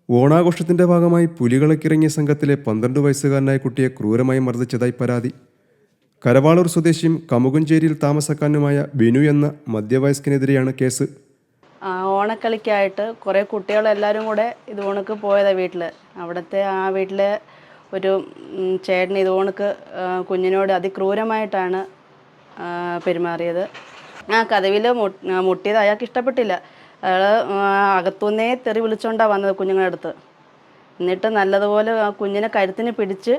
ഓണാഘോഷത്തിന്റെ ഭാഗമായി പുലികളക്കിറങ്ങിയ സംഘത്തിലെ 12 വയസ്സുകാരനായ കുട്ടിയെ ക്രൂരമായി മർദ്ദിച്ചതായി പരാതി. കരവാളൂർ സ്വദേശിയും കമുകുഞ്ചേരിയിൽ താമസക്കാരനുമായ ബിനു എന്ന മധ്യവയസ്കനെതിരെയാണ് കേസ്. ഓണക്കളിക്കായിട്ട് കുറേ കുട്ടികളെല്ലാവരും കൂടെ ഇത് കണക്ക് പോയതാണ് വീട്ടിൽ. അവിടുത്തെ ആ വീട്ടിലെ ഒരു ചേട്ടൻ ഇത് കണക്ക് കുഞ്ഞിനോട് അതിക്രൂരമായിട്ടാണ് പെരുമാറിയത്. ആ കതവിൽ മുട്ടിയത് അയാൾക്ക് ഇഷ്ടപ്പെട്ടില്ല. അയാൾ അകത്തുനിന്നേ തെറി വിളിച്ചുകൊണ്ടാണ് വന്നത് കുഞ്ഞുങ്ങളുടെ അടുത്ത്. എന്നിട്ട് നല്ലതുപോലെ ആ കുഞ്ഞിനെ കഴുത്തിന് പിടിച്ച്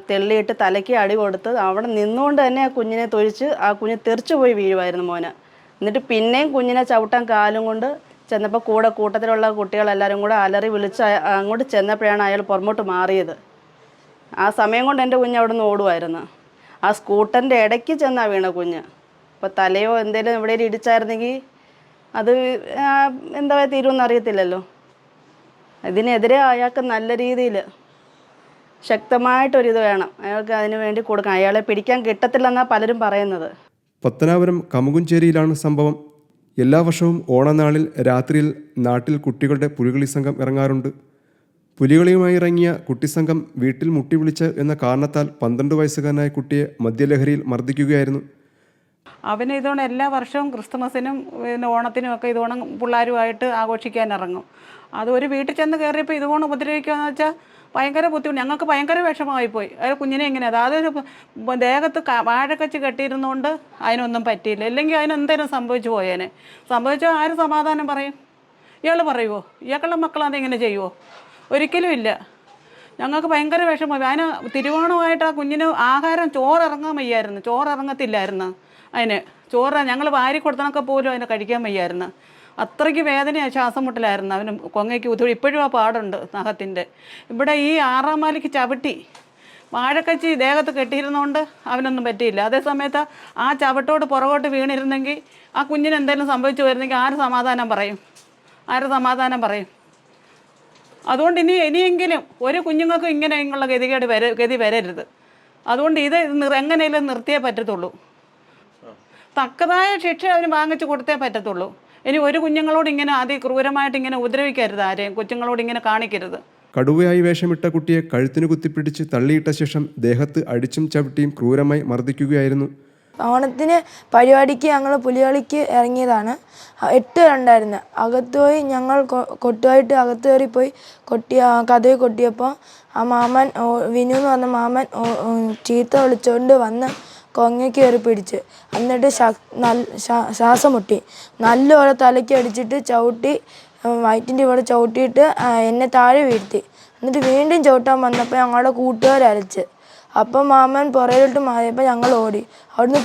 തെള്ളിയിട്ട് തലയ്ക്ക് അടി കൊടുത്ത് അവിടെ നിന്നുകൊണ്ട് തന്നെ ആ കുഞ്ഞിനെ തൊഴിച്ച് ആ കുഞ്ഞ് തെറിച്ചു പോയി വീഴുമായിരുന്നു മോന്. എന്നിട്ട് പിന്നെയും കുഞ്ഞിനെ ചവിട്ടാൻ കാലും കൊണ്ട് ചെന്നപ്പോൾ കൂട്ടത്തിലുള്ള കുട്ടികളെല്ലാവരും കൂടെ അലറി വിളിച്ച് അങ്ങോട്ട് ചെന്നപ്പോഴാണ് അയാൾ പുറമോട്ട് മാറിയത്. ആ സമയം കൊണ്ട് എൻ്റെ കുഞ്ഞ് അവിടെ നിന്ന് ഓടുമായിരുന്നു. ആ സ്കൂട്ടറിൻ്റെ ഇടയ്ക്ക് ചെന്നാണ് വീണ കുഞ്ഞ്. അപ്പോൾ തലയോ എന്തെങ്കിലും എവിടെയെങ്കിലും ഇടിച്ചായിരുന്നെങ്കിൽ അത് എന്താ തീരുമെന്ന് അറിയത്തില്ലല്ലോ. ഇതിനെതിരെ അയാൾക്ക് നല്ല രീതിയിൽ ശക്തമായിട്ടൊരിത് വേണം, അയാൾക്ക് അതിന് വേണ്ടി കൊടുക്കണം. അയാളെ പിടിക്കാൻ കിട്ടത്തില്ലെന്നാണ് പലരും പറയുന്നത്. പത്തനാപുരം കമുകുഞ്ചേരിയിലാണ് സംഭവം. എല്ലാ വർഷവും ഓണനാളിൽ രാത്രിയിൽ നാട്ടിൽ കുട്ടികളുടെ പുലികളി സംഘം ഇറങ്ങാറുണ്ട്. പുലികളിയുമായി ഇറങ്ങിയ കുട്ടിസംഘം വീട്ടിൽ മുട്ടി വിളിച്ച് എന്ന കാരണത്താൽ 12 വയസ്സുകാരനായ കുട്ടിയെ മദ്യലഹരിയിൽ മർദ്ദിക്കുകയായിരുന്നു. അവന് ഇതുകൊണ്ട് എല്ലാ വർഷവും ക്രിസ്തുമസിനും പിന്നെ ഓണത്തിനും ഒക്കെ ഇതുകൊണ്ട് പിള്ളേരുമായിട്ട് ആഘോഷിക്കാൻ ഇറങ്ങും. അത് ഒരു വീട്ടിൽ ചെന്ന് കയറിയപ്പോൾ ഇതുകൊണ്ട് ഉപദ്രവിക്കുകയെന്ന് വെച്ചാൽ ഭയങ്കര ബുദ്ധിമുട്ട്. ഞങ്ങൾക്ക് ഭയങ്കര വിഷമമായിപ്പോയി. അത് കുഞ്ഞിനെ എങ്ങനെ അതൊരു ദേഹത്ത് വാഴക്കച്ച് കെട്ടിയിരുന്നുകൊണ്ട് അതിനൊന്നും പറ്റിയില്ല. ഇല്ലെങ്കിൽ അതിനെന്തേലും സംഭവിച്ചു പോയേനെ. സംഭവിച്ചാൽ ആര് സമാധാനം പറയും? ഇയാൾ പറയുമോ? ഇയാളുടെ മക്കളത് ഇങ്ങനെ ചെയ്യുമോ? ഒരിക്കലും ഇല്ല. ഞങ്ങൾക്ക് ഭയങ്കര വിഷമമായി. അതിന് തിരുവോണമായിട്ട് ആ കുഞ്ഞിന് ആഹാരം ചോറിറങ്ങാൻ വയ്യായിരുന്നു. ചോറിറങ്ങത്തില്ലായിരുന്നു. അതിന് ചോറ് ഞങ്ങൾ വാരി കൊടുത്തണൊക്കെ പോലും അതിന് കഴിക്കാൻ വയ്യായിരുന്നു. അത്രയ്ക്ക് വേദനയാണ്, ശ്വാസം മുട്ടലായിരുന്നു. അവന് കൊങ്ങയ്ക്ക് ഇപ്പോഴും ആ പാടുണ്ട് നഖത്തിൻ്റെ. ഇവിടെ ഈ 6-ാം മാലിക്ക് ചവിട്ടി വാഴക്കച്ചി ദേഹത്ത് കെട്ടിയിരുന്നുകൊണ്ട് അവനൊന്നും പറ്റിയില്ല. അതേ സമയത്ത് ആ ചവിട്ടോട് പുറകോട്ട് വീണിരുന്നെങ്കിൽ ആ കുഞ്ഞിന് എന്തെങ്കിലും സംഭവിച്ചു വരുന്നെങ്കിൽ ആര് സമാധാനം പറയും? അതുകൊണ്ട് ഇനിയെങ്കിലും ഒരു കുഞ്ഞുങ്ങൾക്കും ഇങ്ങനെയുള്ള ഗതി വരരുത്. അതുകൊണ്ട് ഇത് എങ്ങനെയും നിർത്തിയേ പറ്റത്തുള്ളൂ. തക്കതായ ശിക്ഷ അവന് വാങ്ങിച്ചു കൊടുത്തേ പറ്റത്തുള്ളൂ. ഇനി ഒരു കുഞ്ഞുങ്ങളോട് ഇങ്ങനെ അതിക്രൂരമായിട്ട് ഇങ്ങനെ ഉപദ്രവിക്കരുത്. ആരെയും കൊച്ചുങ്ങളോട് ഇങ്ങനെ കാണിക്കരുത്. കടുവയായി വേഷമിട്ട കുട്ടിയെ കഴുത്തിന് കുത്തിപ്പിടിച്ച് തള്ളിയിട്ട ശേഷം ദേഹത്ത് അടിച്ചും ചവിട്ടിയും ക്രൂരമായി മർദ്ദിക്കുകയായിരുന്നു. ഓണത്തിന് പരിപാടിക്ക് ഞങ്ങൾ പുലികളിക്ക് ഇറങ്ങിയതാണ്. 8 ഉണ്ടായിരുന്നു. അകത്ത് പോയി ഞങ്ങൾ കൊട്ടുമായിട്ട് അകത്ത് കയറിപ്പോയി കഥയിൽ കൊട്ടിയപ്പോൾ ആ മാമൻ വിനു എന്ന് പറഞ്ഞ മാമൻ ചീത്ത വിളിച്ചുകൊണ്ട് വന്ന് കൊങ്ങയ്ക്ക് കയറി പിടിച്ച് എന്നിട്ട് ശ്വാസം മുട്ടി നല്ലപോലെ തലയ്ക്ക് അടിച്ചിട്ട് ചവിട്ടി വയറ്റിൻ്റെ ഇവിടെ ചവിട്ടിയിട്ട് എന്നെ താഴെ വീഴ്ത്തി. എന്നിട്ട് വീണ്ടും ചവിട്ടാൻ വന്നപ്പോൾ ഞങ്ങളുടെ കൂട്ടുകാരരച്ച്. അപ്പം മാമൻ പുറയിലോട്ട് മാറിയപ്പോൾ ഞങ്ങൾ ഓടി. അവിടുന്ന്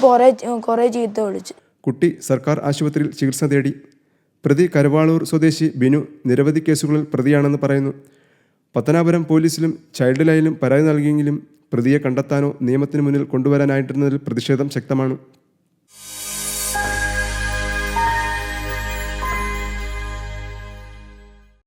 കുറേ ചീത്ത വിളിച്ചു. കുട്ടി സർക്കാർ ആശുപത്രിയിൽ ചികിത്സ തേടി. പ്രതി കരവാളൂർ സ്വദേശി ബിനു നിരവധി കേസുകളിൽ പ്രതിയാണെന്ന് പറയുന്നു. പത്തനാപുരം പോലീസിലും ചൈൽഡ് ലൈനിലും പരാതി നൽകിയെങ്കിലും പ്രതിയെ കണ്ടെത്താനോ നിയമത്തിന് മുന്നിൽ കൊണ്ടുവരാനായിട്ടിരുന്നതിൽ പ്രതിഷേധം ശക്തമാണ്.